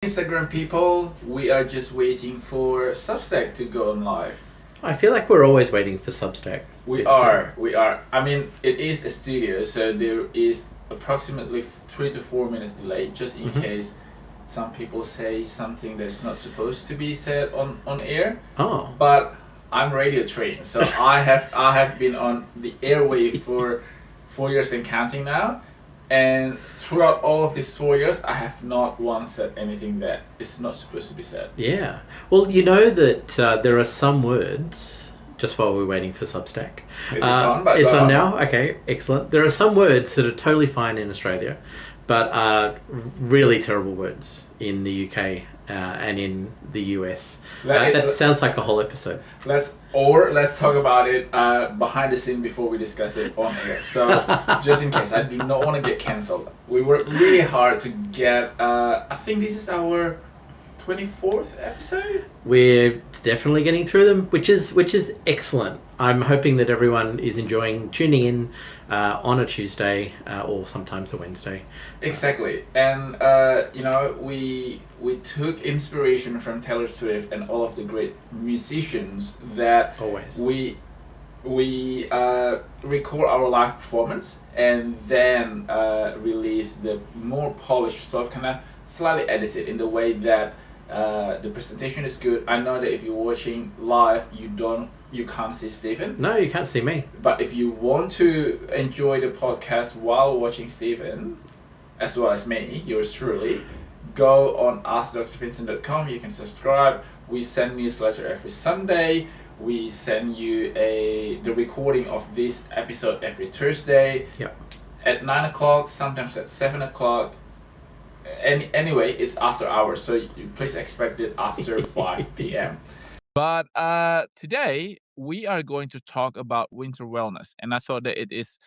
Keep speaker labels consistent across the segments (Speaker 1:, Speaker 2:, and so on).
Speaker 1: Instagram people, we are just waiting for Substack to go on live.
Speaker 2: I feel like we're always waiting for Substack.
Speaker 1: We are. I mean, it is a studio, so there is approximately 3 to 4 minutes delay, just in case some people say something that's not supposed to be said on air.
Speaker 2: Oh,
Speaker 1: But I'm radio trained, so I have been on the airwave for 4 years and counting now. And throughout all of these 4 years, I have not once said anything that is not supposed to be said.
Speaker 2: yeah. Well, you know that there are some words, just while we're waiting for Substack.
Speaker 1: It is on, but
Speaker 2: It's
Speaker 1: go
Speaker 2: on
Speaker 1: on.
Speaker 2: now? Okay, excellent. There are some words that are totally fine in Australia, but are really terrible words in the UK and in the US. That sounds like a whole episode.
Speaker 1: Let's talk about it behind the scene before we discuss it on air. So just in case, I do not want to get cancelled. We worked really hard to get. I think this is our 24th episode.
Speaker 2: We're definitely getting through them, which is excellent. I'm hoping that everyone is enjoying tuning in on a Tuesday or sometimes a Wednesday.
Speaker 1: Exactly, and we took inspiration from Taylor Swift and all of the great musicians that
Speaker 2: Always.
Speaker 1: we record our live performance and then release the more polished stuff, kind of slightly edited in the way that the presentation is good. I know that if you're watching live, you can't see Stephen.
Speaker 2: No, you can't see me.
Speaker 1: But if you want to enjoy the podcast while watching Stephen, as well as me, yours truly, go on askdrvincent.com. You can subscribe. We send newsletter every Sunday. We send you the recording of this episode every Thursday.
Speaker 2: Yep.
Speaker 1: At 9 o'clock, sometimes at 7 o'clock. Anyway, it's after hours, so please expect it after 5 p.m. But today we are going to talk about winter wellness, and I thought that it is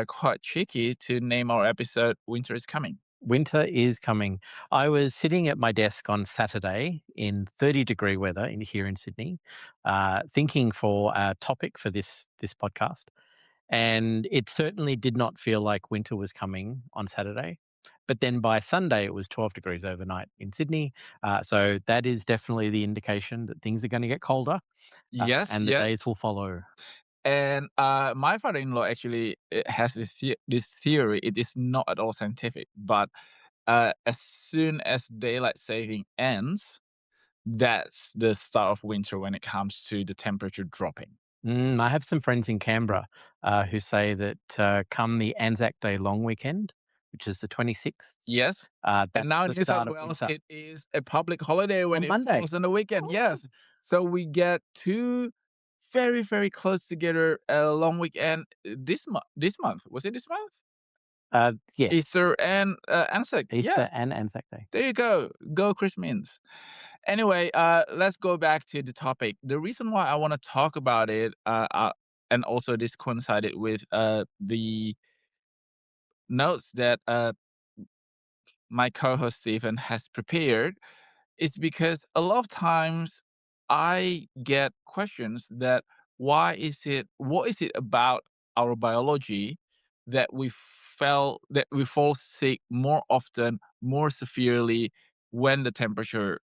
Speaker 1: quite tricky to name our episode "Winter is Coming."
Speaker 2: Winter is coming. I was sitting at my desk on Saturday in 30-degree weather here in Sydney, thinking for a topic for this podcast. And it certainly did not feel like winter was coming on Saturday. But then by Sunday, it was 12 degrees overnight in Sydney. So that is definitely the indication that things are going to get colder
Speaker 1: Yes,
Speaker 2: and the days will follow.
Speaker 1: And my father-in-law actually has this theory. It is not at all scientific, but as soon as daylight saving ends, that's the start of winter when it comes to the temperature dropping.
Speaker 2: I have some friends in Canberra who say that come the Anzac Day long weekend, which is the 26th,
Speaker 1: Yes.
Speaker 2: that's
Speaker 1: And now in
Speaker 2: the
Speaker 1: New South
Speaker 2: start of
Speaker 1: Wales,
Speaker 2: winter.
Speaker 1: it is a public holiday when
Speaker 2: On
Speaker 1: it
Speaker 2: Monday.
Speaker 1: falls on the weekend.
Speaker 2: Oh.
Speaker 1: Yes. So we get two very, very close together long weekend this month. This month. Was it this month?
Speaker 2: Yes,
Speaker 1: Easter and Anzac.
Speaker 2: Easter
Speaker 1: Yeah.
Speaker 2: and Anzac Day.
Speaker 1: There you go. Go Christmas. Anyway, let's go back to the topic. The reason why I want to talk about it, and also this coincided with the notes that my co-host Stephen has prepared, is because a lot of times I get questions that what is it about our biology that we fall sick more often, more severely when the temperature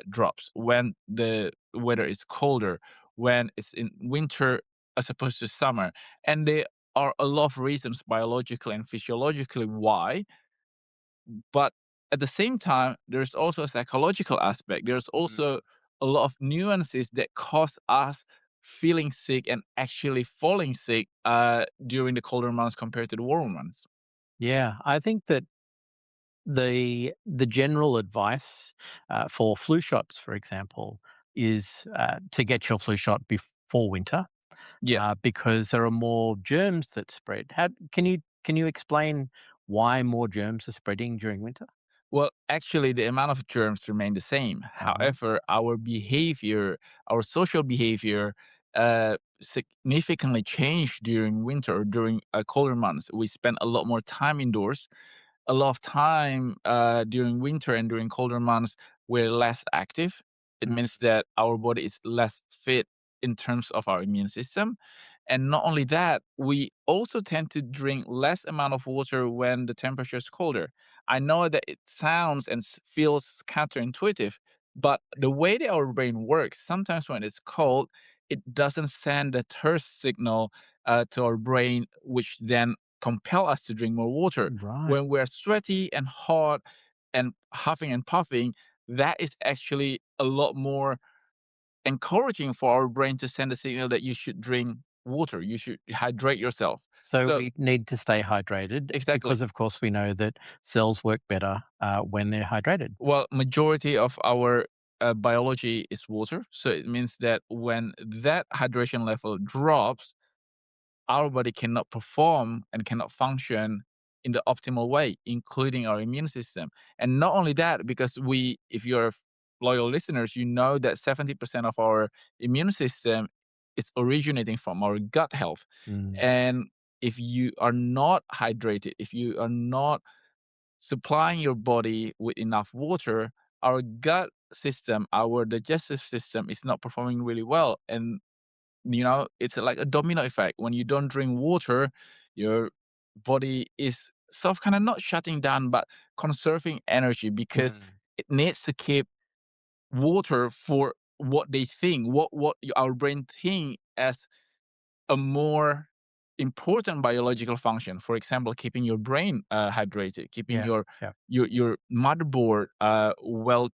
Speaker 1: drops, when the weather is colder, when it's in winter as opposed to summer. And there are a lot of reasons biologically and physiologically why, but at the same time, there's also a psychological aspect. There's also a lot of nuances that cause us feeling sick and actually falling sick during the colder months compared to the warmer months.
Speaker 2: Yeah, I think that the general advice for flu shots, for example, is to get your flu shot before winter
Speaker 1: Yes.
Speaker 2: because there are more germs that spread. Can you explain why more germs are spreading during winter?
Speaker 1: Well, actually, the amount of germs remain the same. However, our behavior, our social behavior, significantly change during winter or during colder months. We spend a lot more time indoors. A lot of time during winter and during colder months, we're less active. It
Speaker 2: Mm.
Speaker 1: means that our body is less fit in terms of our immune system. And not only that, we also tend to drink less amount of water when the temperature is colder. I know that it sounds and feels counterintuitive, but the way that our brain works, sometimes when it's cold, it doesn't send a thirst signal to our brain, which then compel us to drink more water.
Speaker 2: Right.
Speaker 1: When we're sweaty and hot and huffing and puffing, that is actually a lot more encouraging for our brain to send a signal that you should drink water, you should hydrate yourself.
Speaker 2: So
Speaker 1: So
Speaker 2: we need to stay hydrated
Speaker 1: exactly.
Speaker 2: because, of course, we know that cells work better when they're hydrated.
Speaker 1: Well, majority of our biology is water, so it means that when that hydration level drops, our body cannot perform and cannot function in the optimal way, including our immune system. And not only that, because if you're loyal listeners, you know that 70% of our immune system is originating from our gut health.
Speaker 2: Mm.
Speaker 1: And if you are not hydrated, if you are not supplying your body with enough water, our gut system, our digestive system is not performing really well. And it's like a domino effect. When you don't drink water, your body is sort of kind of not shutting down, but conserving energy because
Speaker 2: Mm.
Speaker 1: it needs to keep water for what they think, our brain think as a more important biological function. For example, keeping your brain hydrated, keeping
Speaker 2: Yeah.
Speaker 1: your
Speaker 2: Yeah.
Speaker 1: your motherboard well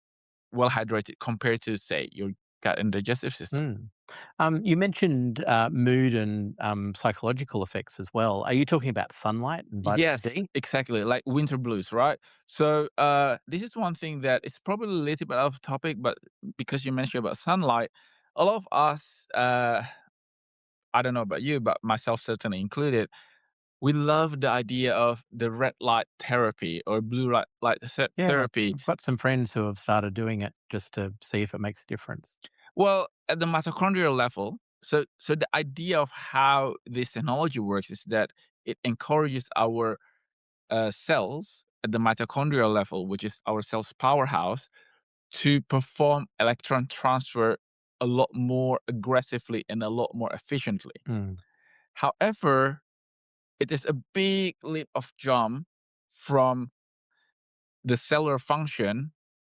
Speaker 1: hydrated compared to say your gut and digestive system.
Speaker 2: Mm. You mentioned mood and psychological effects as well. Are you talking about sunlight and vitamin
Speaker 1: Yes,
Speaker 2: D?
Speaker 1: exactly, like winter blues, right? So, this is one thing that is probably a little bit off topic, but because you mentioned about sunlight, a lot of us, I don't know about you, but myself certainly included, we love the idea of the red light therapy or blue light
Speaker 2: Yeah,
Speaker 1: therapy.
Speaker 2: I've got some friends who have started doing it just to see if it makes a difference.
Speaker 1: Well, at the mitochondrial level, so the idea of how this technology works is that it encourages our cells at the mitochondrial level, which is our cell's powerhouse, to perform electron transfer a lot more aggressively and a lot more efficiently.
Speaker 2: Mm.
Speaker 1: However, it is a big leap of jump from the cellular function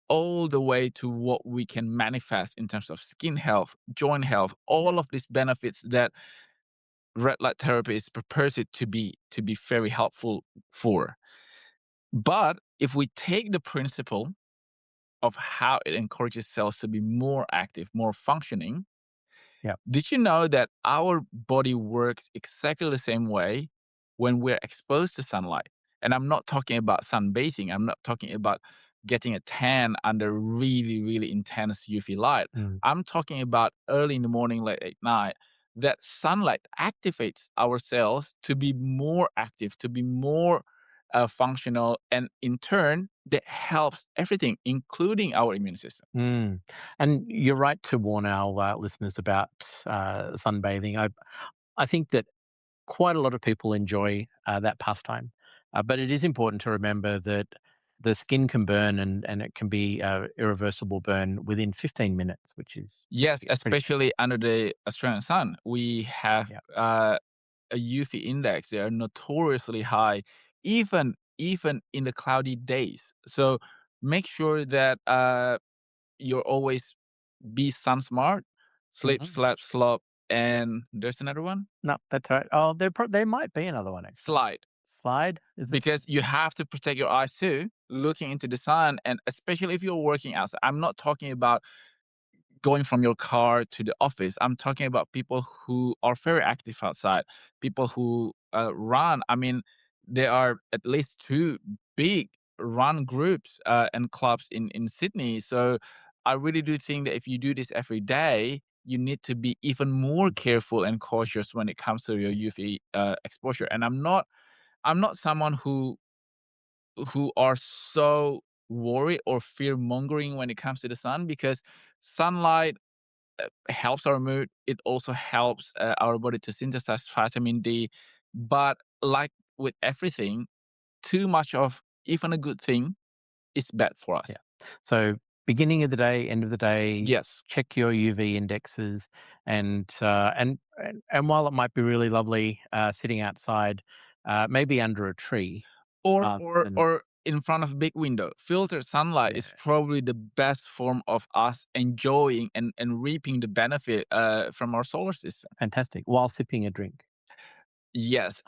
Speaker 1: all the way to what we can manifest in terms of skin health, joint health, all of these benefits that red light therapy is purported to be very helpful for. But if we take the principle of how it encourages cells to be more active, more functioning,
Speaker 2: Yeah.
Speaker 1: did you know that our body works exactly the same way when we're exposed to sunlight? And I'm not talking about sunbathing. I'm not talking about getting a tan under really, really intense UV light.
Speaker 2: Mm.
Speaker 1: I'm talking about early in the morning, late at night. That sunlight activates our cells to be more active, to be more functional. And in turn, that helps everything, including our immune system.
Speaker 2: Mm. And you're right to warn our listeners about sunbathing. I think that quite a lot of people enjoy that pastime, but it is important to remember that the skin can burn and it can be irreversible burn within 15 minutes, which is
Speaker 1: Yes,
Speaker 2: pretty
Speaker 1: especially under the Australian sun, we have
Speaker 2: yeah.
Speaker 1: a UV index. They are notoriously high, even in the cloudy days. So make sure that you're always be sun smart, sleep,
Speaker 2: Mhm.
Speaker 1: slap, slop, and there's another one,
Speaker 2: No, that's right. Oh, there might be another one actually.
Speaker 1: slide,
Speaker 2: Slide is it?
Speaker 1: because you have to protect your eyes too, looking into the sun, and especially if you're working outside. I'm not talking about going from your car to the office. I'm talking about people who are very active outside, people who run. I mean, there are at least two big run groups and clubs in Sydney. So I really do think that if you do this every day, you need to be even more careful and cautious when it comes to your UV exposure. And I'm not someone who are so worried or fear mongering when it comes to the sun, because sunlight helps our mood. It also helps our body to synthesize vitamin D. But like with everything, too much of even a good thing is bad for us.
Speaker 2: Yeah. So beginning of the day, end of the day,
Speaker 1: Yes.
Speaker 2: check your UV indexes, and while it might be really lovely sitting outside, maybe under a tree
Speaker 1: Or
Speaker 2: rather
Speaker 1: or
Speaker 2: than
Speaker 1: or in front of a big window. Filtered sunlight is
Speaker 2: Yeah,
Speaker 1: probably the best form of us enjoying and reaping the benefit from our solar system.
Speaker 2: fantastic. While sipping a drink.
Speaker 1: Yes.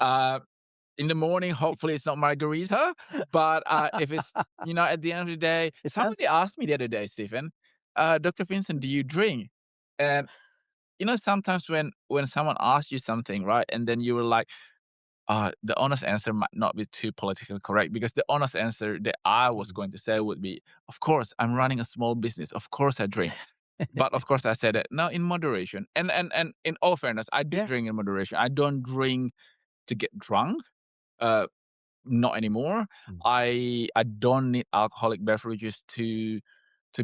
Speaker 1: In the morning, hopefully it's not margarita, but if it's, at the end of the day,
Speaker 2: It sounds
Speaker 1: somebody asked me the other day, Stephen, Dr. Vincent, do you drink? And sometimes when someone asks you something, right, and then you were like, the honest answer might not be too politically correct because the honest answer that I was
Speaker 2: mm.
Speaker 1: going to say would be, of course, I'm running a small business. Of course, I drink. But of course, I said it no in moderation. And in all fairness, I do
Speaker 2: Yeah.
Speaker 1: drink in moderation. I don't drink to get drunk. Uh, Not anymore.
Speaker 2: Mm.
Speaker 1: I don't need alcoholic beverages to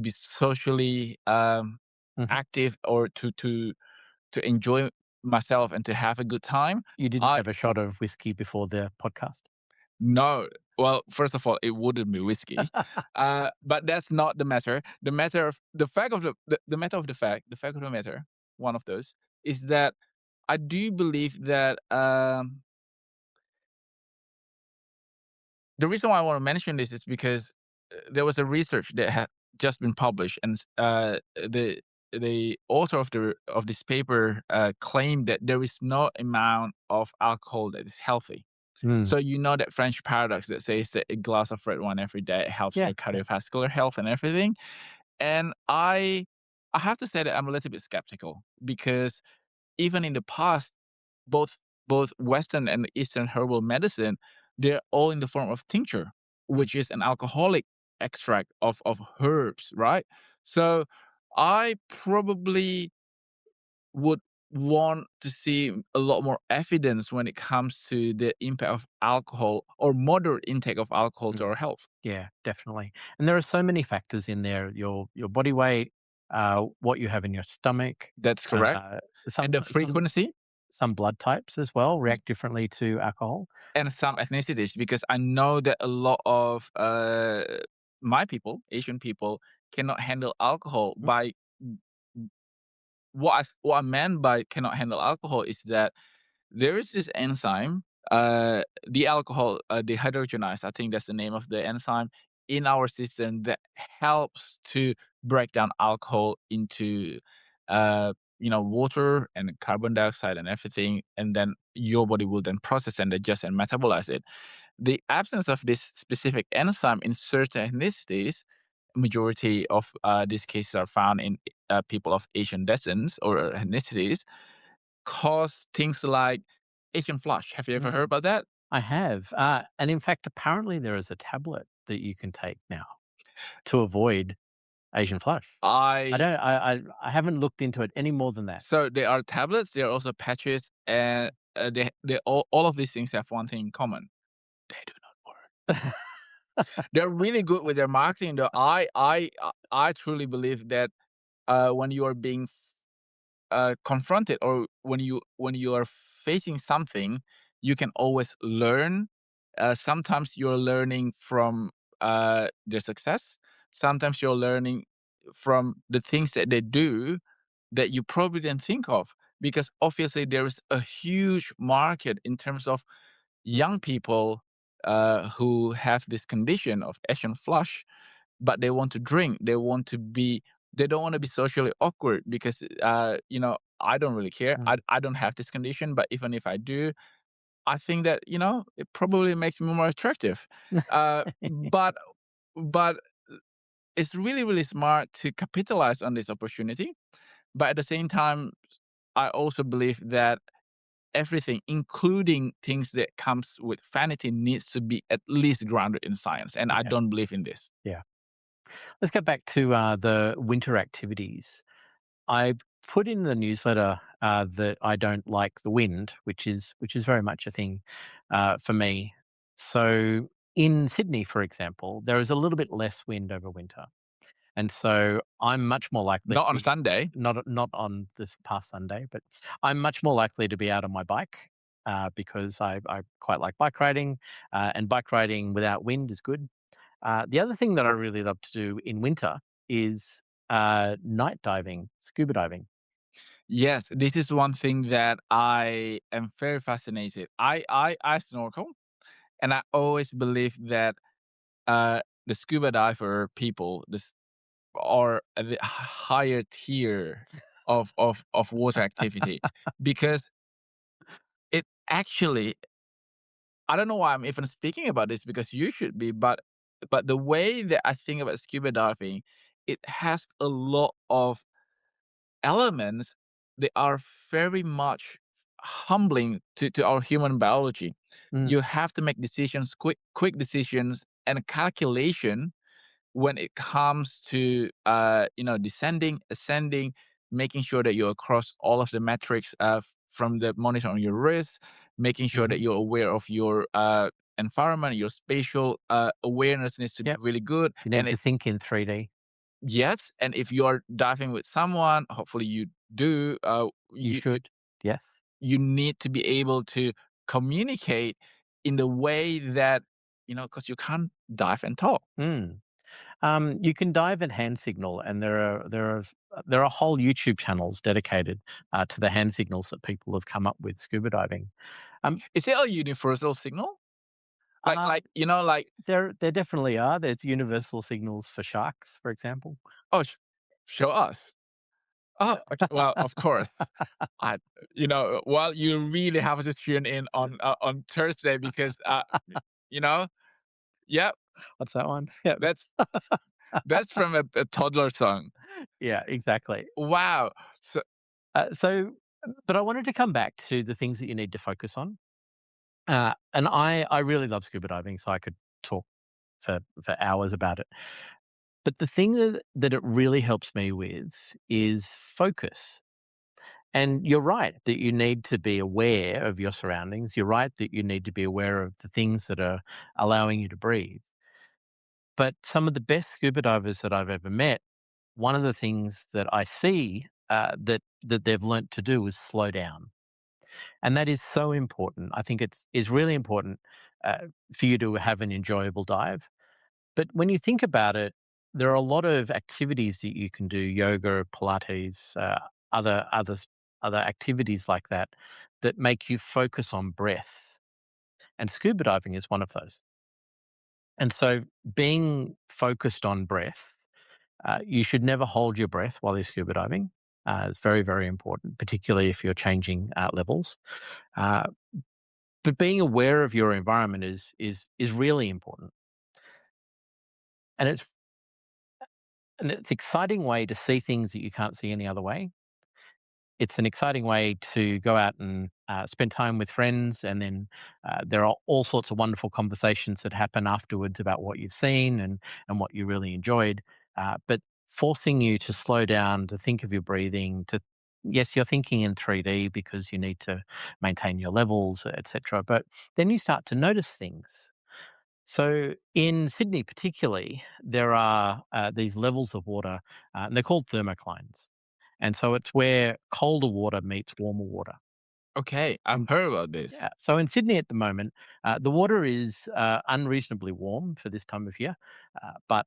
Speaker 1: be socially
Speaker 2: Mhm.
Speaker 1: active or to enjoy myself and to have a good time.
Speaker 2: You didn't
Speaker 1: I
Speaker 2: have a shot of whiskey before the podcast?
Speaker 1: No. Well, first of all, it wouldn't be whiskey, but that's not the matter. The fact of the matter of the fact, the fact of the matter, one of those is that I do believe that the reason why I want to mention this is because there was a research that had just been published, and the author of this paper claimed that there is no amount of alcohol that is healthy.
Speaker 2: Mm.
Speaker 1: So that French paradox that says that a glass of red wine every day helps
Speaker 2: Yeah,
Speaker 1: your
Speaker 2: yeah.
Speaker 1: cardiovascular health and everything. And I have to say that I'm a little bit skeptical because even in the past, both Western and Eastern herbal medicine, they're all in the form of tincture,
Speaker 2: Mm.
Speaker 1: which is an alcoholic extract of herbs, right? So I probably would want to see a lot more evidence when it comes to the impact of alcohol or moderate intake of alcohol to
Speaker 2: Mm.
Speaker 1: our health.
Speaker 2: Yeah, definitely. And there are so many factors in there, your body weight, what you have in your stomach,
Speaker 1: That's correct.
Speaker 2: uh,
Speaker 1: And the
Speaker 2: some
Speaker 1: frequency
Speaker 2: some blood types as well react differently to alcohol.
Speaker 1: and some ethnicities, because I know that a lot of my people, Asian people, cannot handle alcohol.
Speaker 2: Mm,
Speaker 1: By what I meant by cannot handle alcohol is that there is this enzyme, the alcohol dehydrogenase, I think that's the name of the enzyme in our system that helps to break down alcohol into, water and carbon dioxide and everything, and then your body will then process and digest and metabolize it. The absence of this specific enzyme in certain ethnicities, majority of these cases are found in people of Asian descent or ethnicities, cause things like Asian flush. Have you ever
Speaker 2: mm.
Speaker 1: heard about that?
Speaker 2: I have, and in fact, apparently there is a tablet that you can take now to avoid Asian flush. I
Speaker 1: I
Speaker 2: don't I haven't looked into it any more than that.
Speaker 1: So there are tablets, there are also patches, and they all of these things have one thing in common. They do not work. They're really good with their marketing though. I truly believe that when you are being confronted or when you are facing something, you can always learn. Sometimes you're learning from their success. Sometimes you're learning from the things that they do that you probably didn't think of, because obviously there is a huge market in terms of young people who have this condition of Asian flush, but they want to drink. They don't want to be socially awkward because I don't really care.
Speaker 2: Mm.
Speaker 1: I don't have this condition, but even if I do, I think that it probably makes me more attractive. But it's really really smart to capitalize on this opportunity. But at the same time, I also believe that everything, including things that comes with vanity, needs to be at least grounded in science, and I
Speaker 2: Yeah,
Speaker 1: don't believe in this.
Speaker 2: yeah. Let's get back to, the winter activities. I put in the newsletter, that I don't like the wind, which is very much a thing, for me. So, in Sydney, for example, there is a little bit less wind over winter. And so I'm much more likely to
Speaker 1: Not on
Speaker 2: be
Speaker 1: Sunday.
Speaker 2: not on this past Sunday, but I'm much more likely to be out on my bike, because I quite like bike riding, and bike riding without wind is good. The other thing that I really love to do in winter is, night diving, scuba diving.
Speaker 1: Yes, this is one thing that I am very fascinated. I snorkel, and I always believe that the scuba diver people, are at the higher tier of water activity because it actually, I don't know why I'm even speaking about this because you should be, but the way that I think about scuba diving, it has a lot of elements that are very much humbling to our human biology.
Speaker 2: Mm,
Speaker 1: You have to make decisions, quick decisions and calculation when it comes to descending, ascending, making sure that you're across all of the metrics from the monitor on your wrist, making sure
Speaker 2: mhm.
Speaker 1: that you're aware of your environment, your spatial awareness needs to be
Speaker 2: Yep.
Speaker 1: really good.
Speaker 2: You
Speaker 1: And
Speaker 2: need to
Speaker 1: it,
Speaker 2: think in 3D.
Speaker 1: yes, and if you're diving with someone, hopefully you do,
Speaker 2: You should. Yes.
Speaker 1: you need to be able to communicate in the way that, because you can't dive and talk.
Speaker 2: Mm. You can dive at hand signal, and there are whole YouTube channels dedicated to the hand signals that people have come up with scuba diving. Um,
Speaker 1: Is it a universal signal?
Speaker 2: uh,
Speaker 1: Like,
Speaker 2: there definitely are. There's universal signals for sharks, for example.
Speaker 1: "Oh, show us." Oh, okay, well, of course. I well, you really have to tune in on Thursday because, you know yep,
Speaker 2: What's that one? Yeah,
Speaker 1: that's that's from a toddler song.
Speaker 2: yeah, exactly.
Speaker 1: Wow. So
Speaker 2: But I wanted to come back to the things that you need to focus on. And I really love scuba diving, so I could talk for hours about it. But the thing that it really helps me with is focus. And you're right that you need to be aware of your surroundings. You're right that you need to be aware of the things that are allowing you to breathe. But some of the best scuba divers that I've ever met, one of the things that I see that they've learnt to do is slow down, and that is so important. I think it's really important for you to have an enjoyable dive. But when you think about it, there are a lot of activities that you can do: yoga, Pilates, other other activities like that that make you focus on breath. And scuba diving is one of those. And so, being focused on breath, you should never hold your breath while you're scuba diving. It's very, very important, particularly if you're changing levels. Uh, but being aware of your environment is really important, and it's an exciting way to see things that you can't see any other way. It's an exciting way to go out and spend time with friends, and then there are all sorts of wonderful conversations that happen afterwards about what you've seen and what you really enjoyed. But forcing you to slow down, to think of your breathing, to yes, you're thinking in 3D because you need to maintain your levels, etc. But then you start to notice things. So in Sydney, particularly, there are these levels of water, and they're called thermoclines. And so it's where colder water meets warmer water.
Speaker 1: okay, I've
Speaker 2: And
Speaker 1: heard about this.
Speaker 2: yeah, so in Sydney at the moment, the water is unreasonably warm for this time of year, but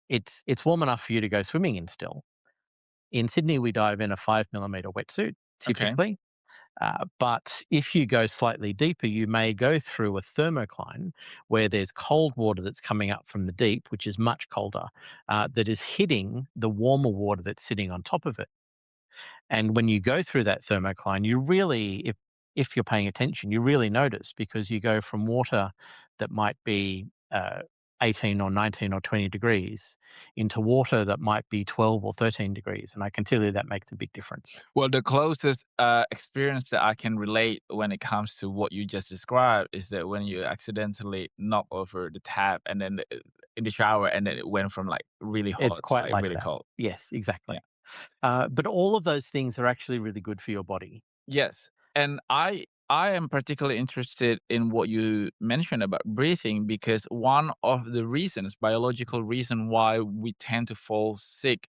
Speaker 2: it's warm enough for you to go swimming in still. In Sydney, we dive in a 5 millimeter wetsuit
Speaker 1: Okay.
Speaker 2: typically, but if you go slightly deeper, you may go through a thermocline where there's cold water that's coming up from the deep, which is much colder, that is hitting the warmer water that's sitting on top of it. And when you go through that thermocline, you really, if you're paying attention, you really notice because you go from water that might be 18 or 19 or 20 degrees into water that might be 12 or 13 degrees. And I can tell you that makes a big difference.
Speaker 1: Well, the closest experience that I can relate when it comes to what you just described is that when you accidentally knock over the tap and then in the shower, and then it went from like really
Speaker 2: It's
Speaker 1: hot to
Speaker 2: quite
Speaker 1: like
Speaker 2: like
Speaker 1: really
Speaker 2: that.
Speaker 1: cold.
Speaker 2: Yes,
Speaker 1: Yeah.
Speaker 2: exactly. But all of those things are actually really good for your body.
Speaker 1: Yes, and I am particularly interested in what you mentioned about breathing because one of the reasons, biological reason why we tend to fall sick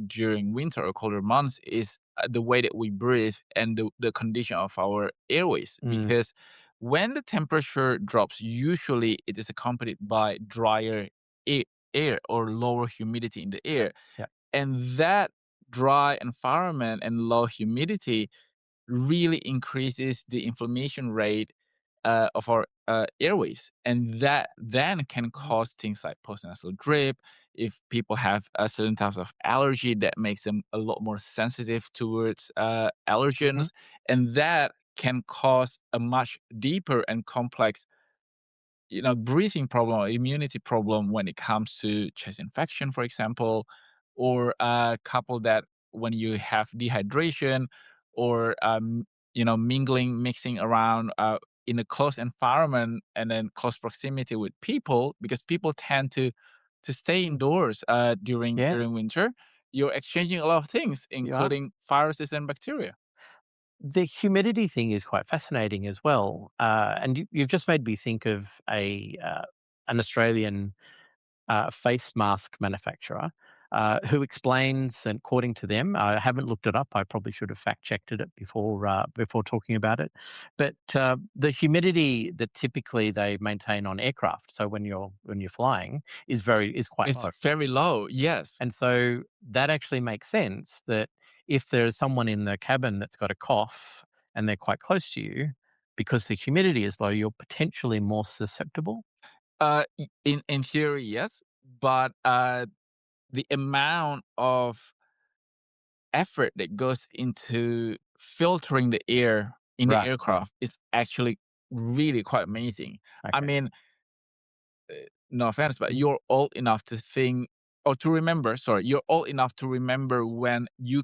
Speaker 1: during winter or colder months is the way that we breathe and the condition of our airways.
Speaker 2: Mm,
Speaker 1: Because when the temperature drops, usually it is accompanied by drier air, air or lower humidity in the
Speaker 2: yeah,
Speaker 1: air,
Speaker 2: yeah.
Speaker 1: and that dry environment and low humidity really increases the inflammation rate of our airways, and that then can
Speaker 2: Mhm.
Speaker 1: cause things like postnasal drip. If people have certain types of allergy, that makes them a lot more sensitive towards
Speaker 2: Mhm.
Speaker 1: allergens, and that can cause a much deeper and complex, breathing problem or immunity problem when it comes to chest infection, for example, or couple that when you have dehydration or mixing around in a close environment and then close proximity with people, because people tend to stay
Speaker 2: Mm.
Speaker 1: indoors
Speaker 2: Yeah,
Speaker 1: during winter. You're exchanging a lot of things,
Speaker 2: you are.
Speaker 1: including viruses and bacteria.
Speaker 2: The humidity thing is quite fascinating as well, and you've just made me think of an Australian face mask manufacturer who explains, and according to them, I haven't looked it up. I probably should have fact checked it before talking about it. But the humidity that typically they maintain on aircraft, so when you're flying, is quite
Speaker 1: It's
Speaker 2: low.
Speaker 1: very low, yes.
Speaker 2: And so that actually makes sense that if there is someone in the cabin that's got a cough and they're quite close to you, because the humidity is low, you're potentially more susceptible.
Speaker 1: In theory, yes, but the amount of effort that goes into filtering the air in the
Speaker 2: Right.
Speaker 1: aircraft is actually really quite amazing. I
Speaker 2: Okay.
Speaker 1: mean, no offense, but
Speaker 2: Mhm.
Speaker 1: you're old enough to think or to remember. Sorry, you're old enough to remember when you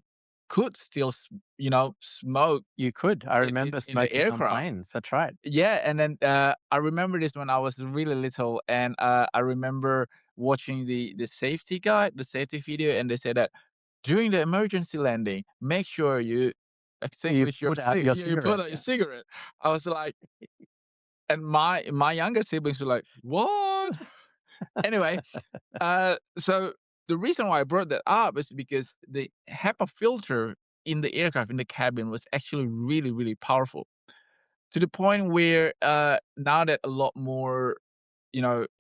Speaker 1: could still, smoke
Speaker 2: You could. I
Speaker 1: in
Speaker 2: remember
Speaker 1: in the
Speaker 2: smoking on
Speaker 1: aircraft.
Speaker 2: planes. That's right.
Speaker 1: Yeah, and then, I remember this when I was really little, and, I remember watching the safety guide, the safety video, and they said that, "During the emergency landing, make sure you
Speaker 2: You
Speaker 1: extinguish your
Speaker 2: put out your
Speaker 1: you put
Speaker 2: cigarette.
Speaker 1: out your
Speaker 2: Yeah.
Speaker 1: cigarette." I was like, and my younger siblings were like, "What?" Anyway, so the reason why I brought that up is because the HEPA filter in the aircraft, in the cabin, was actually really, really powerful. To the point where, now that a lot more,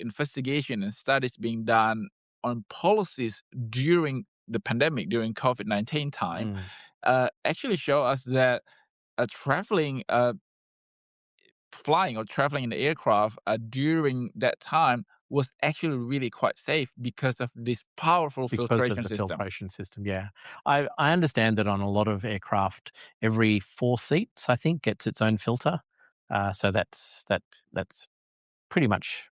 Speaker 1: investigation and studies being done on policies during the pandemic, during COVID-19 time,
Speaker 2: Mm.
Speaker 1: actually show us that, flying or traveling in the aircraft, during that time was actually really quite safe because of this powerful
Speaker 2: Because of
Speaker 1: filtration
Speaker 2: the
Speaker 1: system.
Speaker 2: filtration system. Yeah. I understand that on a lot of aircraft, every 4 seats, I think, gets its own filter. So that's pretty much,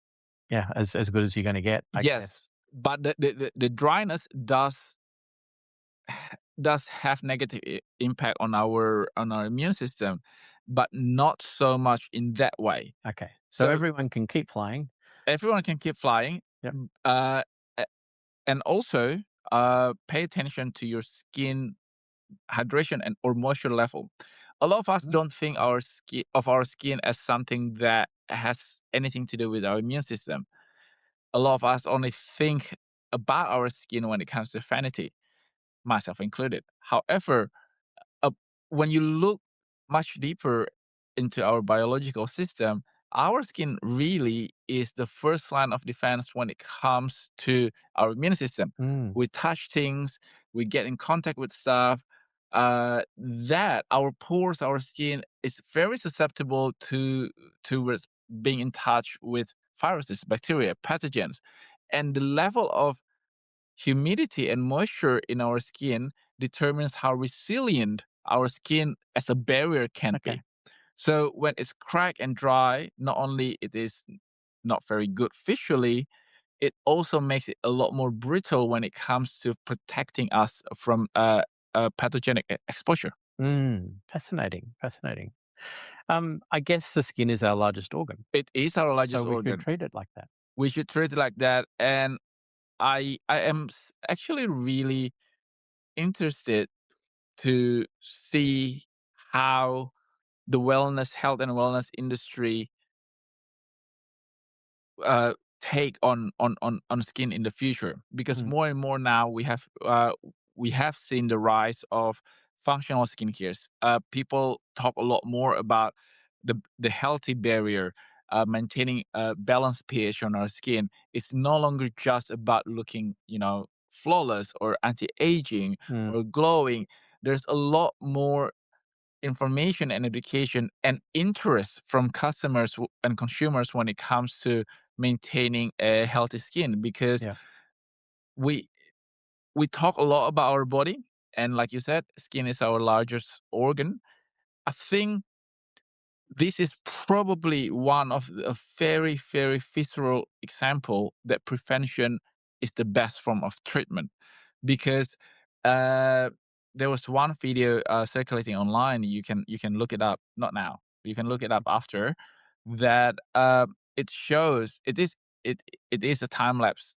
Speaker 2: yeah, as good as you're gonna get, I guess.
Speaker 1: Yes, but the dryness does have negative impact on our immune system, but not so much in that way.
Speaker 2: Okay. So
Speaker 1: So
Speaker 2: everyone can keep flying.
Speaker 1: everyone can keep flying,
Speaker 2: Yep.
Speaker 1: uh, a- and also pay attention to your skin hydration and or moisture level. A lot of us
Speaker 2: Mm.
Speaker 1: don't think our skin as something that has anything to do with our immune system. A lot of us only think about our skin when it comes to vanity, myself included. However, uh, when you look much deeper into our biological system, our skin really is the first line of defense when it comes to our immune system.
Speaker 2: Mm.
Speaker 1: We touch things, we get in contact with stuff. That our pores, our skin is very susceptible towards being in touch with viruses, bacteria, pathogens, and the level of humidity and moisture in our skin determines how resilient our skin as a barrier can
Speaker 2: Okay.
Speaker 1: be. So when it's cracked and dry, not only it is not very good visually, it also makes it a lot more brittle when it comes to protecting us from pathogenic exposure.
Speaker 2: Fascinating, fascinating. I guess the skin is our largest organ,
Speaker 1: It is our
Speaker 2: so
Speaker 1: largest
Speaker 2: we should
Speaker 1: organ.
Speaker 2: treat it like that.
Speaker 1: We should treat it like that. And I am actually really interested to see how the health and wellness industry take on skin in the future, because
Speaker 2: Mm.
Speaker 1: more and more now we have seen the rise of functional skincares. People talk a lot more about the healthy barrier, maintaining a balanced pH on our skin. It's no longer just about looking, flawless or anti-aging
Speaker 2: Mm.
Speaker 1: or glowing. There's a lot more information and education and interest from customers and consumers when it comes to maintaining a healthy skin, because
Speaker 2: Yeah.
Speaker 1: we we talk a lot about our body, and like you said, skin is our largest organ. I think this is probably one of a very, very visceral example that prevention is the best form of treatment, because uh, there was one video circulating online. You can look it up. Not now. You can look it up after that. It shows it it is a time lapse,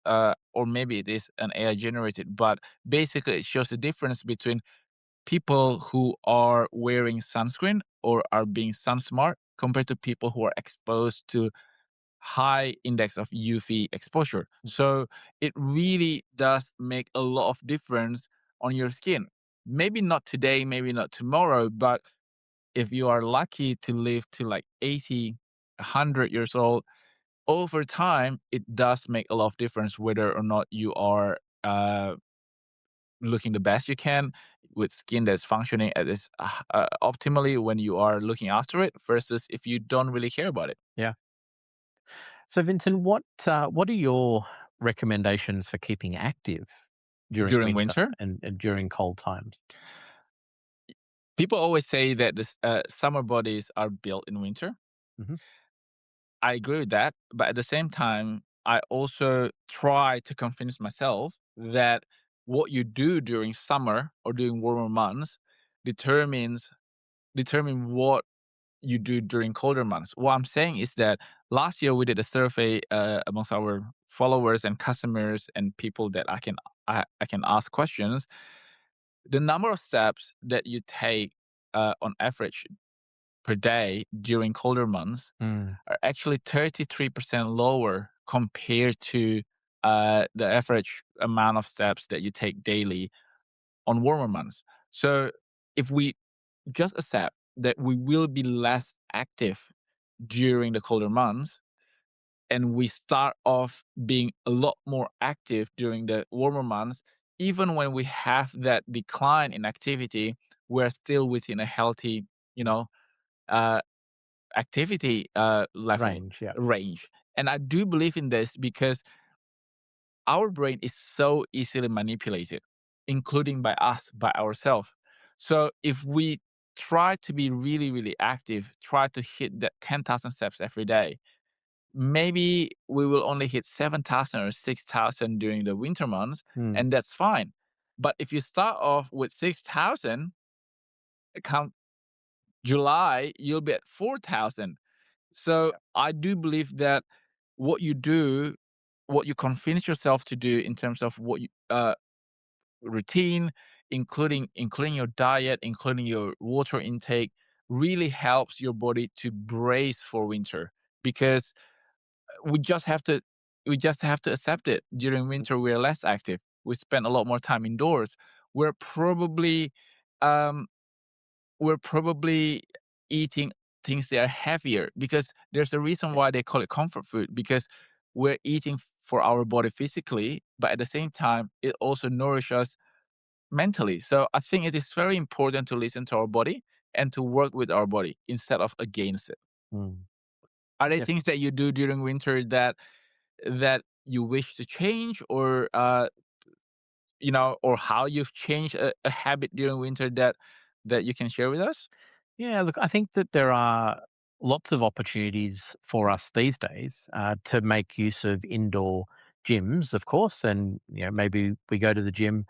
Speaker 1: or maybe it is an AI generated, but basically it shows the difference between people who are wearing sunscreen or are being sun smart compared to people who are exposed to high index of UV exposure.
Speaker 2: Mm.
Speaker 1: So it really does make a lot of difference on your skin. Maybe not today, maybe not tomorrow, but if you are lucky to live to like 80, 100 years old, over time, it does make a lot of difference whether or not you are looking the best you can with skin that's functioning at its optimally when you are looking after it versus if you don't really care about it.
Speaker 2: Yeah. So, Vincent, what are your recommendations for keeping active during
Speaker 1: During
Speaker 2: winter
Speaker 1: winter,
Speaker 2: and during cold times?
Speaker 1: people always say that this summer bodies are built in winter.
Speaker 2: Hmm.
Speaker 1: I agree with that, but at the same time, I also try to convince myself that what you do during summer or during warmer months determines determine what you do during colder months. What I'm saying is that last year we did a survey amongst our followers and customers and people that I can ask questions. The number of steps that you take on average per day during colder months
Speaker 2: Mm.
Speaker 1: are actually 33% lower compared to the average amount of steps that you take daily on warmer months. So if we just accept that we will be less active during the colder months, and we start off being a lot more active during the warmer months, even when we have that decline in activity, we're still within a healthy, you know, uh, activity level
Speaker 2: Range, yeah.
Speaker 1: range. And I do believe in this because our brain is so easily manipulated, including by us, by ourselves. So if we try to be really, really active, try to hit that 10,000 steps every day, maybe we will only hit 7,000 or 6,000 during the winter months,
Speaker 2: Mm.
Speaker 1: and that's fine. But if you start off with 6,000, come July, you'll be at 4,000. So
Speaker 2: Yeah.
Speaker 1: I do believe that what you do, what you convince yourself to do in terms of what you, routine, including your diet, including your water intake, really helps your body to brace for winter. Because we just have to we just have to accept it. During
Speaker 2: Mm.
Speaker 1: winter, we're less active. We spend a lot more time indoors. We're probably um, we're probably eating things that are heavier, because there's a reason
Speaker 2: Yeah.
Speaker 1: why they call it comfort food, because we're eating for our body physically, but at the same time, it also nourishes us mentally. So I think it is very important to listen to our body and to work with our body instead of against it.
Speaker 2: Mm.
Speaker 1: Are there
Speaker 2: Yeah.
Speaker 1: things that you do during winter that you wish to change, or or how you've changed a habit during winter that you can share with us?
Speaker 2: Yeah, look, I think that there are lots of opportunities for us these days to make use of indoor gyms, of course, and maybe we go to the gym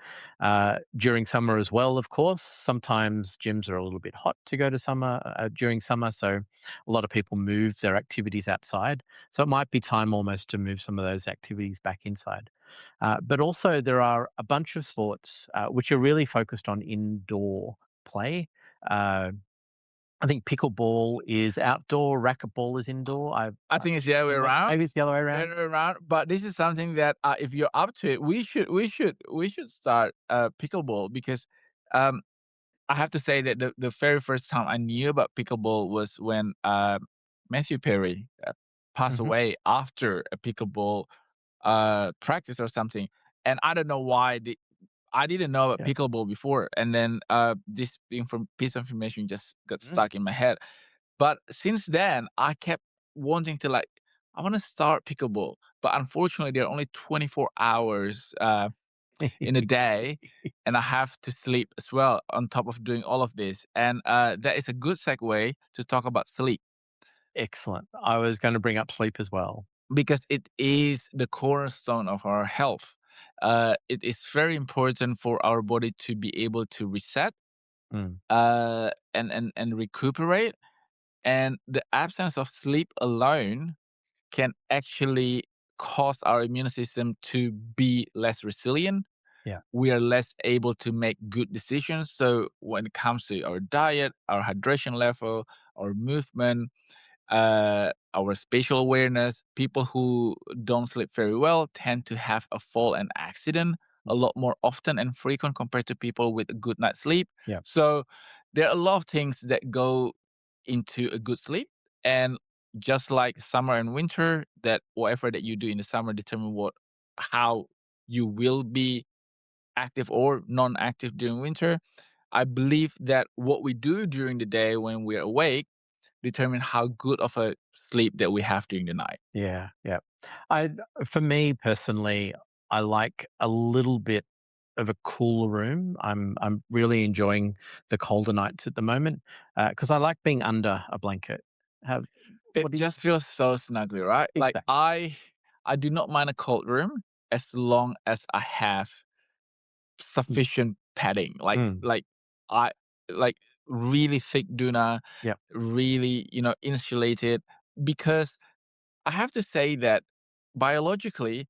Speaker 2: during summer as well. Of course, sometimes gyms are a little bit hot to go to summer during summer, so a lot of people move their activities outside. So it might be time almost to move some of those activities back inside. But also, there are a bunch of sports which are really focused on indoor play. Uh, I think pickleball is outdoor, racquetball is indoor.
Speaker 1: I think it's the other way around.
Speaker 2: Maybe it's the other way
Speaker 1: The
Speaker 2: around.
Speaker 1: other way around. But this is something that, if you're up to it, we should start pickleball, because um, I have to say that the very first time I knew about pickleball was when Matthew Perry passed
Speaker 2: Mhm.
Speaker 1: away after a pickleball practice or something, and I don't know why. I didn't know about
Speaker 2: Yeah.
Speaker 1: pickleball before, and then, this piece of information just got
Speaker 2: Mm.
Speaker 1: stuck in my head. But since then, I kept wanting to, like, I wanna start pickleball, but unfortunately, there are only 24 hours, in a day, and I have to sleep as well on top of doing all of this, and, that is a good segue to talk about sleep
Speaker 2: Excellent. I was gonna bring up sleep as well.
Speaker 1: because it is the cornerstone of our health. It is very important for our body to be able to reset,
Speaker 2: Mm.
Speaker 1: and recuperate, and the absence of sleep alone can actually cause our immune system to be less resilient.
Speaker 2: Yeah.
Speaker 1: We are less able to make good decisions. So when it comes to our diet, our hydration level, our movement, our spatial awareness, people who don't sleep very well tend to have a fall and accident a
Speaker 2: Mm.
Speaker 1: lot more often and frequent compared to people with a good night's sleep.
Speaker 2: Yeah.
Speaker 1: So there are a lot of things that go into a good sleep. And just like summer and winter, that whatever that you do in the summer determine what how you will be active or non-active during winter. I believe that what we do during the day when we're awake determine how good of a sleep that we have during the night.
Speaker 2: Yeah. Yeah. I For me personally, I like a little bit of a cooler room. I'm really enjoying the colder nights at the moment, because I like being under a blanket. Have
Speaker 1: It
Speaker 2: what do you
Speaker 1: just feels so snuggly, right? Like
Speaker 2: exactly.
Speaker 1: I do not mind a cold room as long as I have
Speaker 2: Mm.
Speaker 1: sufficient padding.
Speaker 2: Mm.
Speaker 1: I like really thick Duna,
Speaker 2: Yep.
Speaker 1: really, insulated, because I have to say that biologically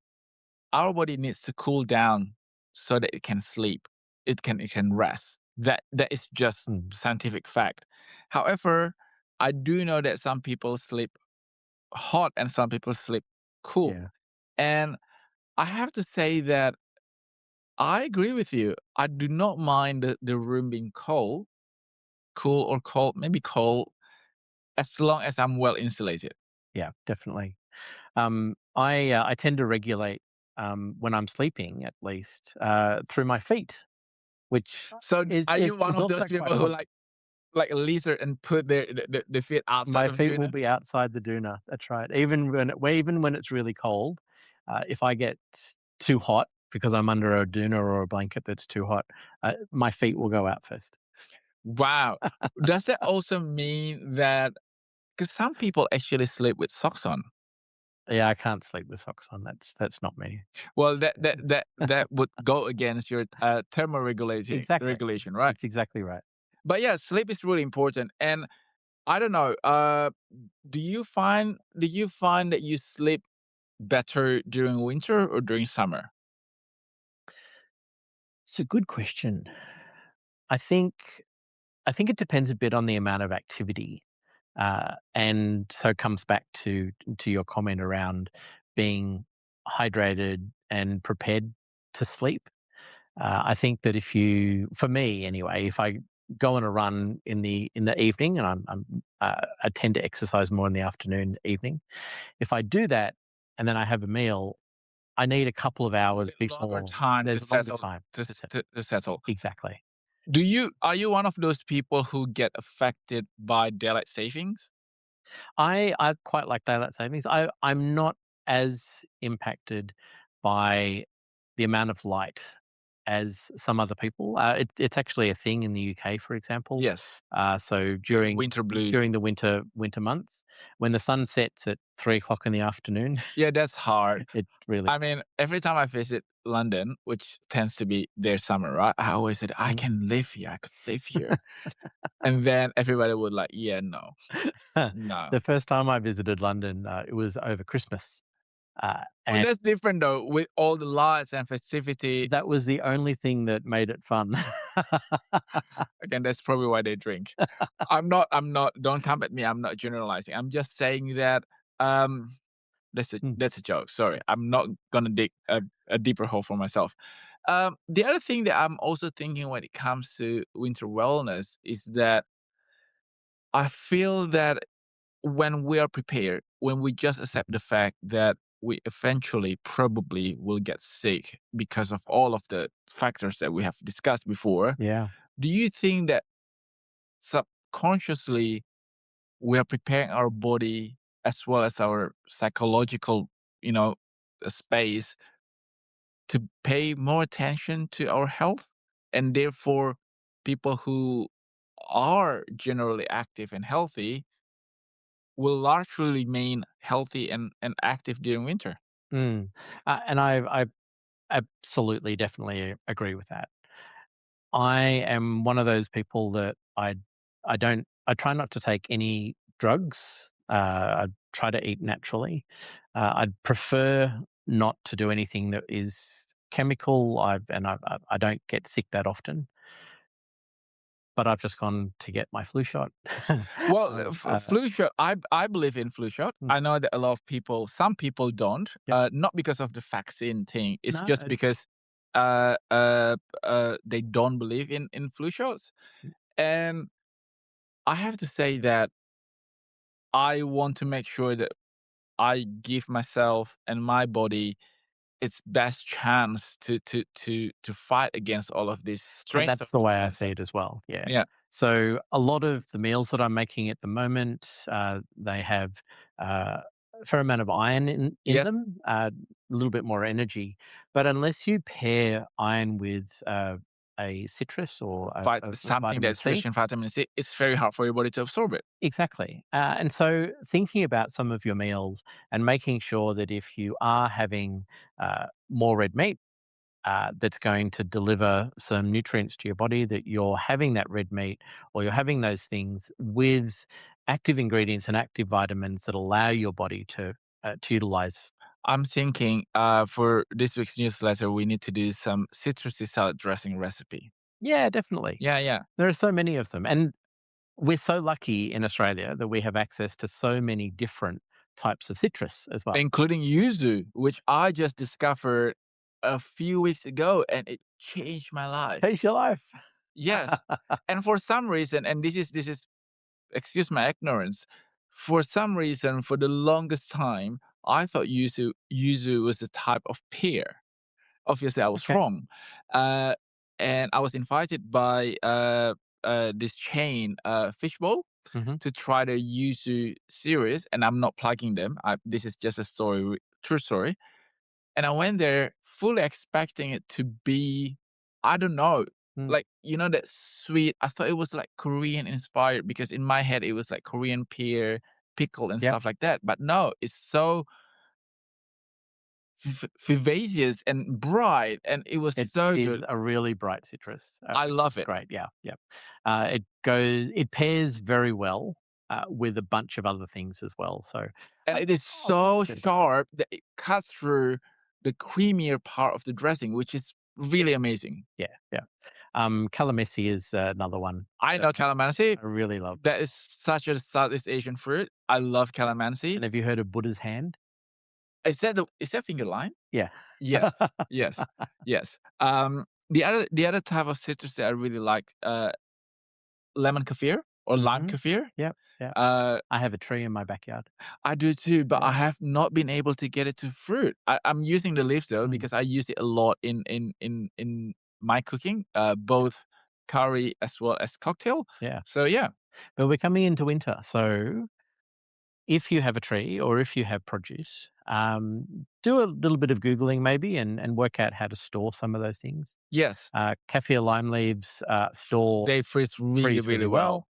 Speaker 1: our body needs to cool down so that it can sleep. It can rest. That is just
Speaker 2: Mm.
Speaker 1: scientific fact. However, I do know that some people sleep hot and some people sleep cool.
Speaker 2: Yeah.
Speaker 1: And I have to say that I agree with you. I do not mind the room being cold, cool or cold, maybe cold, as long as I'm well insulated.
Speaker 2: Yeah, definitely. I tend to regulate, when I'm sleeping, at least, through my feet, which
Speaker 1: So are you one
Speaker 2: is
Speaker 1: of those
Speaker 2: also quite
Speaker 1: people who
Speaker 2: odd.
Speaker 1: like a lizard and put the feet outside
Speaker 2: My
Speaker 1: of
Speaker 2: feet will
Speaker 1: Duna?
Speaker 2: be outside the doona. That's right. Even when it's really cold, if I get too hot because I'm under a doona or a blanket that's too hot, my feet will go out first.
Speaker 1: Wow. Does that also mean that because some people actually sleep with socks on?
Speaker 2: Yeah, I can't sleep with socks on. That's not me.
Speaker 1: Well, that would go against your thermoregulating
Speaker 2: Exactly.
Speaker 1: regulation, right?
Speaker 2: It's exactly right.
Speaker 1: But yeah, sleep is really important. And I don't know, do you find that you sleep better during winter or during summer?
Speaker 2: It's a good question. I think I think it depends a bit on the amount of activity, and so it comes back to your comment around being hydrated and prepared to sleep. I think that for me anyway, if I go on a run in the evening, and I tend to exercise more in the afternoon, evening. If I do that and then I have a meal, I need a couple of
Speaker 1: A
Speaker 2: hours
Speaker 1: bit longer
Speaker 2: before
Speaker 1: time to
Speaker 2: there's a longer
Speaker 1: settle
Speaker 2: time
Speaker 1: to
Speaker 2: to
Speaker 1: s
Speaker 2: set.
Speaker 1: to settle.
Speaker 2: Exactly.
Speaker 1: Are you one of those people who get affected by daylight savings?
Speaker 2: I quite like daylight savings. I'm not as impacted by the amount of light as some other people. It's actually a thing in the UK, for example.
Speaker 1: Yes,
Speaker 2: So
Speaker 1: winter blues.
Speaker 2: during the winter months, when the sun sets at 3 o'clock in the afternoon,
Speaker 1: Yeah, that's hard.
Speaker 2: it really.
Speaker 1: I mean, every time I visit London, which tends to be their summer, right? I always said, "I
Speaker 2: Mm.
Speaker 1: can live here. I could live here." And then everybody would like, "Yeah, no, no."
Speaker 2: The first time I visited London, it was over Christmas,
Speaker 1: Well,
Speaker 2: and
Speaker 1: that's different though, with all the lights and festivity.
Speaker 2: that was the only thing that made it fun.
Speaker 1: Again, that's probably why they drink. Don't come at me. I'm not generalizing. I'm just saying that, um,
Speaker 2: Mm.
Speaker 1: that's a joke. Sorry. I'm not gonna dig a deeper hole for myself. The other thing that I'm also thinking when it comes to winter wellness is that I feel that when we are prepared, when we just accept the fact that we eventually probably will get sick because of all of the factors that we have discussed before.
Speaker 2: Yeah.
Speaker 1: Do you think that subconsciously we are preparing our body as well as our psychological, you know, space to pay more attention to our health? And therefore, people who are generally active and healthy will largely remain healthy and active during winter.
Speaker 2: Mm. And I absolutely, definitely agree with that. I am one of those people that I try not to take any drugs. I try to eat naturally. I'd prefer not to do anything that is chemical. I don't get sick that often, but I've just gone to get my flu shot.
Speaker 1: Well,
Speaker 2: um, uh,
Speaker 1: flu shot. I believe in flu shot.
Speaker 2: mm,
Speaker 1: I know that a lot of people, some people don't.
Speaker 2: yep.
Speaker 1: Not because of the vaccine thing. It's
Speaker 2: No.
Speaker 1: just because uh, uh, they don't believe in flu shots. And I have to say that I want to make sure that I give myself and my body its best chance to fight against all of these
Speaker 2: And
Speaker 1: strains of
Speaker 2: that's the way I see
Speaker 1: influenza.
Speaker 2: it as well, yeah.
Speaker 1: Yeah,
Speaker 2: So, a lot of the meals that I'm making at the moment, they have, a fair amount of iron in
Speaker 1: yes,
Speaker 2: them, a little bit more energy, but unless you pair iron with, a citrus or a
Speaker 1: something
Speaker 2: vitamin
Speaker 1: that's
Speaker 2: C.
Speaker 1: rich in vitamin C, it's very hard for your body to absorb it.
Speaker 2: Exactly, and so thinking about some of your meals and making sure that if you are having, more red meat, that's going to deliver some nutrients to your body, that you're having that red meat or you're having those things with active ingredients and active vitamins that allow your body to utilize.
Speaker 1: I'm thinking for this week's newsletter, we need to do some citrusy salad dressing recipe.
Speaker 2: Yeah, definitely.
Speaker 1: Yeah, yeah.
Speaker 2: There are so many of them. And we're so lucky in Australia that we have access to so many different types of citrus as well.
Speaker 1: Including yuzu, which I just discovered a few weeks ago and it changed my life.
Speaker 2: Change your life.
Speaker 1: Yes. And for some reason, and this is excuse my ignorance, for some reason, for the longest time, I thought yuzu was a type of pear. Obviously, I was
Speaker 2: Okay.
Speaker 1: wrong. Uh, and I was invited by this chain, Fishbowl,
Speaker 2: Hmm.
Speaker 1: to try the yuzu series, and I'm not plugging them. This is just a story, true story. And I went there fully expecting it to be, I don't know,
Speaker 2: Mm.
Speaker 1: like, you know, that sweet. I thought it was like Korean inspired because in my head it was like Korean pear, pickle, and
Speaker 2: Yep.
Speaker 1: stuff like that. But no, it's so vivacious and bright, and it was
Speaker 2: It
Speaker 1: so
Speaker 2: is
Speaker 1: good.
Speaker 2: a really bright citrus,
Speaker 1: I
Speaker 2: which
Speaker 1: love
Speaker 2: is
Speaker 1: it.
Speaker 2: great. Yeah, yeah. It pairs very well with a bunch of other things as well. So,
Speaker 1: And it is
Speaker 2: oh,
Speaker 1: so
Speaker 2: good.
Speaker 1: sharp that it cuts through the creamier part of the dressing, which is really amazing.
Speaker 2: Yeah, yeah. Calamari is another one
Speaker 1: I
Speaker 2: that
Speaker 1: know calamansi.
Speaker 2: I really love.
Speaker 1: That is such a Southeast Asian fruit. I love calamansi.
Speaker 2: And have you heard of Buddha's hand?
Speaker 1: Is that finger lime?
Speaker 2: Yeah.
Speaker 1: Yes, yes, yes. The other type of citrus that I really like, lemon kaffir or lime
Speaker 2: Hmm.
Speaker 1: kaffir.
Speaker 2: Yep. Yeah.
Speaker 1: Uh,
Speaker 2: I have a tree in my backyard.
Speaker 1: I do too, but I
Speaker 2: Yeah.
Speaker 1: have not been able to get it to fruit. I'm using the leaves though
Speaker 2: Mm,
Speaker 1: because I use it a lot in my cooking, both curry as well as cocktail.
Speaker 2: yeah.
Speaker 1: So yeah,
Speaker 2: But we're coming into winter, so if you have a tree or if you have produce, do a little bit of googling maybe and work out how to store some of those things.
Speaker 1: yes,
Speaker 2: Kaffir lime leaves store
Speaker 1: they freeze really,
Speaker 2: freeze
Speaker 1: really
Speaker 2: really well.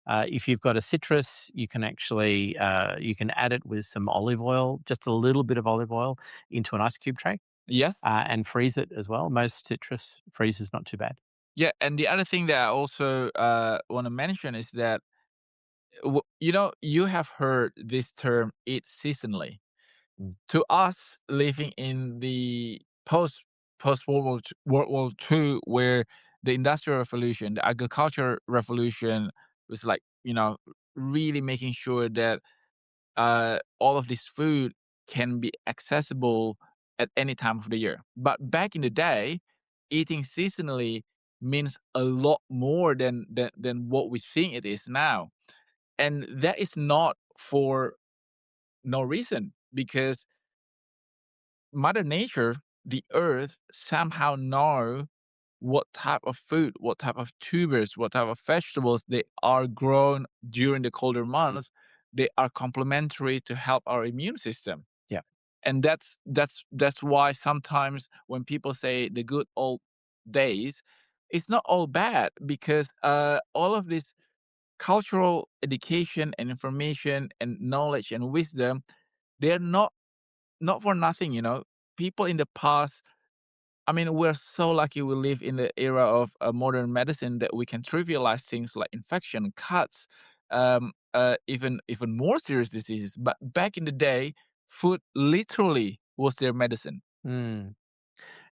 Speaker 1: well.
Speaker 2: If you've got a citrus, you can actually you can add it with some olive oil, just a little bit of olive oil, into an ice cube tray
Speaker 1: Yes,
Speaker 2: and freeze it as well. Most citrus freezes not too bad.
Speaker 1: yeah, and the other thing that I also want to mention is that you have heard this term "eat seasonally."
Speaker 2: Mm.
Speaker 1: To us, living in the post World War II, where the Industrial Revolution, the Agricultural Revolution was like really making sure that all of this food can be accessible at any time of the year. But back in the day, eating seasonally means a lot more than what we think it is now. And that is not for no reason because Mother Nature, the earth, somehow know what type of food, what type of tubers, what type of vegetables they are grown during the colder months. They are complementary to help our immune system.
Speaker 2: Yeah.
Speaker 1: And that's why sometimes when people say the good old days, it's not all bad because all of this cultural education and information and knowledge and wisdom, they're not for nothing, you know. People in the past, I mean, we're so lucky we live in the era of modern medicine that we can trivialize things like infection, cuts, even more serious diseases. But back in the day, food literally was their medicine.
Speaker 2: Mm.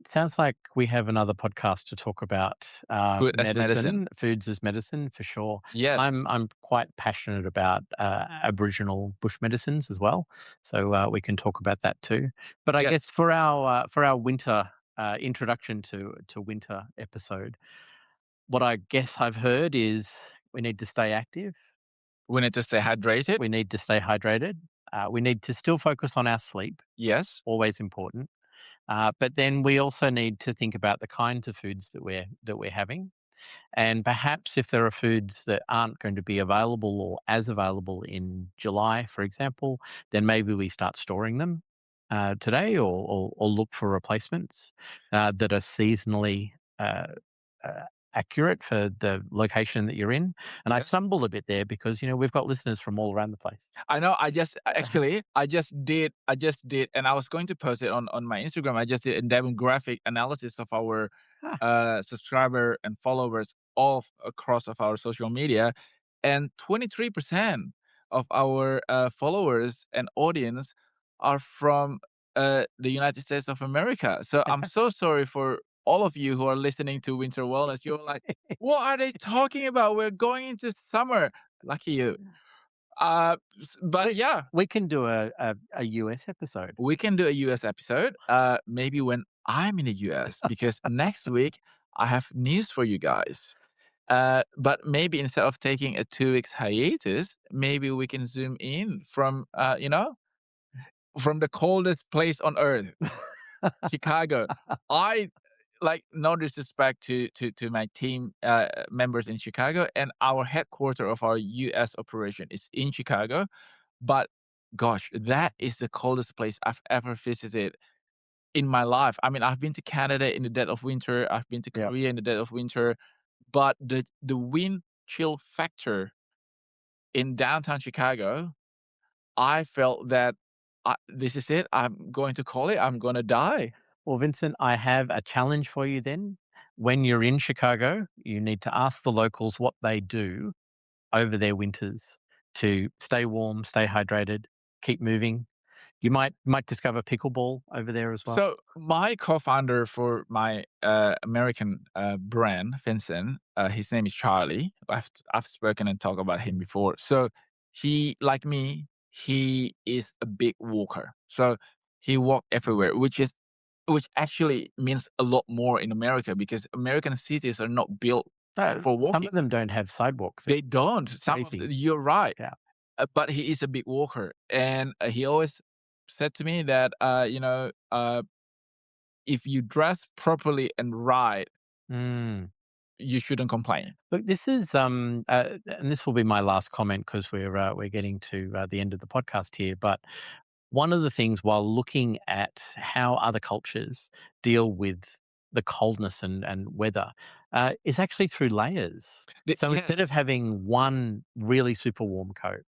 Speaker 2: It sounds like we have another podcast to talk about
Speaker 1: Food as medicine.
Speaker 2: medicine, foods as medicine for sure.
Speaker 1: Yes,
Speaker 2: I'm quite passionate about Aboriginal bush medicines as well, so we can talk about that too. But I
Speaker 1: yes.
Speaker 2: guess for our winter introduction to winter episode, what I guess I've heard is we need to stay active,
Speaker 1: We need to stay hydrated.
Speaker 2: we need to stay hydrated, we need to still focus on our sleep,
Speaker 1: Yes,
Speaker 2: always important. But then we also need to think about the kinds of foods that we're having, and perhaps if there are foods that aren't going to be available or as available in July, for example, then maybe we start storing them today, or look for replacements that are seasonally uh, accurate for the location that you're in. And I
Speaker 1: yes.
Speaker 2: stumbled a bit there because we've got listeners from all around the place.
Speaker 1: I know. I just did, and I was going to post it on my Instagram. I just did a demographic analysis of our
Speaker 2: Ah,
Speaker 1: subscriber and followers all across of our social media, and 23% of our followers and audience are from the United States of America. So I'm so sorry for all of you who are listening to Winter Wellness. You're like, what are they talking about? We're going into summer. Lucky you. But
Speaker 2: we
Speaker 1: yeah,
Speaker 2: we can do a US episode.
Speaker 1: we can do a US episode, maybe when I'm in the US, because next week I have news for you guys. But maybe instead of taking a 2 weeks hiatus, maybe we can zoom in from, from the coldest place on earth, Chicago. I like, no disrespect to my team members in Chicago, and our headquarter of our US operation is in Chicago. But gosh, that is the coldest place I've ever visited in my life. I mean, I've been to Canada in the dead of winter, I've been to
Speaker 2: Yeah.
Speaker 1: Korea in the dead of winter, but the wind chill factor in downtown Chicago, I felt that this is it. I'm going to call it. I'm gonna die.
Speaker 2: Well, Vincent, I have a challenge for you then. When you're in Chicago, you need to ask the locals what they do over their winters to stay warm, stay hydrated, keep moving. You might discover pickleball over there as well.
Speaker 1: So my co-founder for my American brand, Vincent, his name is Charlie. I've spoken and talked about him before. So he, like me, he is a big walker. So he walk everywhere, which actually means a lot more in America because American cities are not built for
Speaker 2: Some
Speaker 1: walking.
Speaker 2: of them don't have sidewalks.
Speaker 1: They don't.
Speaker 2: It's
Speaker 1: Some of
Speaker 2: crazy.
Speaker 1: you're right,
Speaker 2: Yeah.
Speaker 1: but he is a big walker, and he always said to me that if you dress properly and right,
Speaker 2: Mm.
Speaker 1: you shouldn't complain.
Speaker 2: Look, this is and this will be my last comment because we're getting to the end of the podcast here. But one of the things while looking at how other cultures deal with the coldness and weather is actually through layers. So instead of
Speaker 1: Yes,
Speaker 2: having one really super warm coat,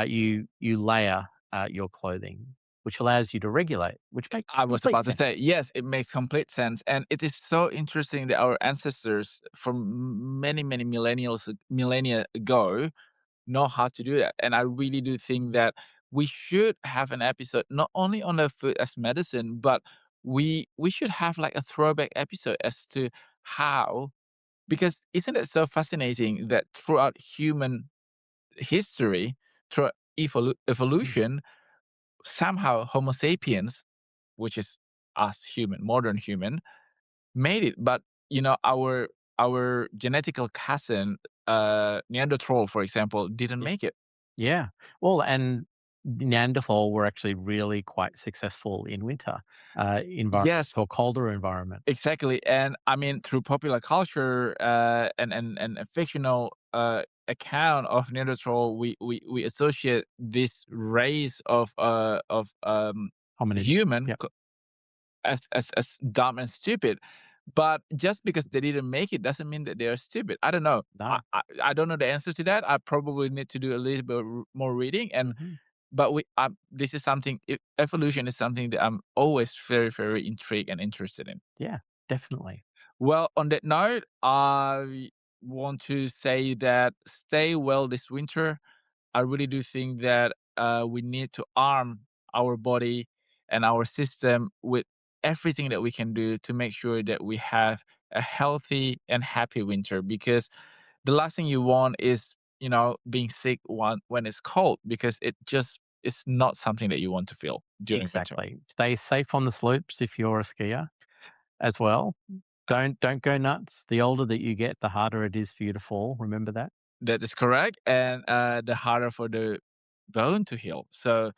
Speaker 2: you layer your clothing, which allows you to regulate, which makes
Speaker 1: I was
Speaker 2: complete
Speaker 1: about to
Speaker 2: sense.
Speaker 1: say, yes, it makes complete sense, and it is so interesting that our ancestors from many millennia ago know how to do that, and I really do think that we should have an episode not only on the food as medicine, but we should have like a throwback episode as to how, because isn't it so fascinating that throughout human history, throughout
Speaker 2: Mm.
Speaker 1: evolution, somehow Homo sapiens, which is us human, modern human, made it. But our genetical cousin, Neanderthal, for example, didn't
Speaker 2: Yeah.
Speaker 1: make it.
Speaker 2: Yeah. Well, and Neanderthal were actually really quite successful in winter environments
Speaker 1: Yes,
Speaker 2: or colder environments.
Speaker 1: exactly. And I mean, through popular culture and a fictional account of Neanderthal, we associate this race of
Speaker 2: Hominids.
Speaker 1: human
Speaker 2: Yep.
Speaker 1: as dumb and stupid. But just because they didn't make it doesn't mean that they are stupid. I don't know.
Speaker 2: No.
Speaker 1: I don't know the answer to that. I probably need to do a little bit more reading. And
Speaker 2: Hmm.
Speaker 1: but we this is something. Evolution is something that I'm always very intrigued and interested in.
Speaker 2: Yeah, definitely.
Speaker 1: Well, on that note, I want to say that stay well this winter. I really do think that we need to arm our body and our system with everything that we can do to make sure that we have a healthy and happy winter. Because the last thing you want is, being sick when it's cold, because it just is not something that you want to feel during winter.
Speaker 2: Exactly. Stay safe on the slopes if you're a skier as well. Don't go nuts. The older that you get, the harder it is for you to fall. Remember that?
Speaker 1: That is correct, and the harder for the bone to heal. So,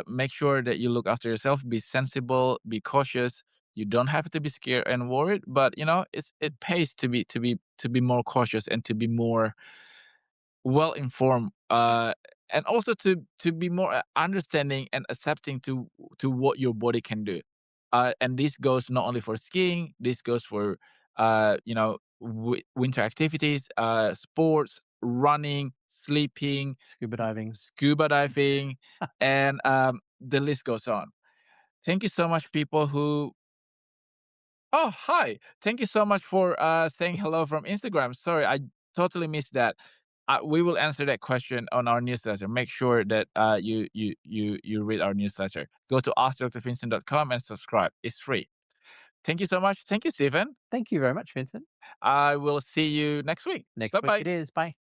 Speaker 1: make sure that you look after yourself. Be sensible. Be cautious. You don't have to be scared and worried, but it pays to be more cautious and to be more well informed, and also to be more understanding and accepting to what your body can do. And this goes not only for skiing. This goes for winter activities, sports, running, sleeping,
Speaker 2: Scuba diving.
Speaker 1: scuba diving, and the list goes on. Thank you so much, people who. Oh, hi. Thank you so much for saying hello from Instagram. Sorry, I totally missed that. We will answer that question on our newsletter. Make sure that you read our newsletter. Go to askdrvincent.com and subscribe. It's free. Thank you so much. Thank you, Stephen.
Speaker 2: Thank you very much, Vincent.
Speaker 1: I will see you next week.
Speaker 2: Next
Speaker 1: Bye
Speaker 2: week
Speaker 1: bye.
Speaker 2: it is. Bye.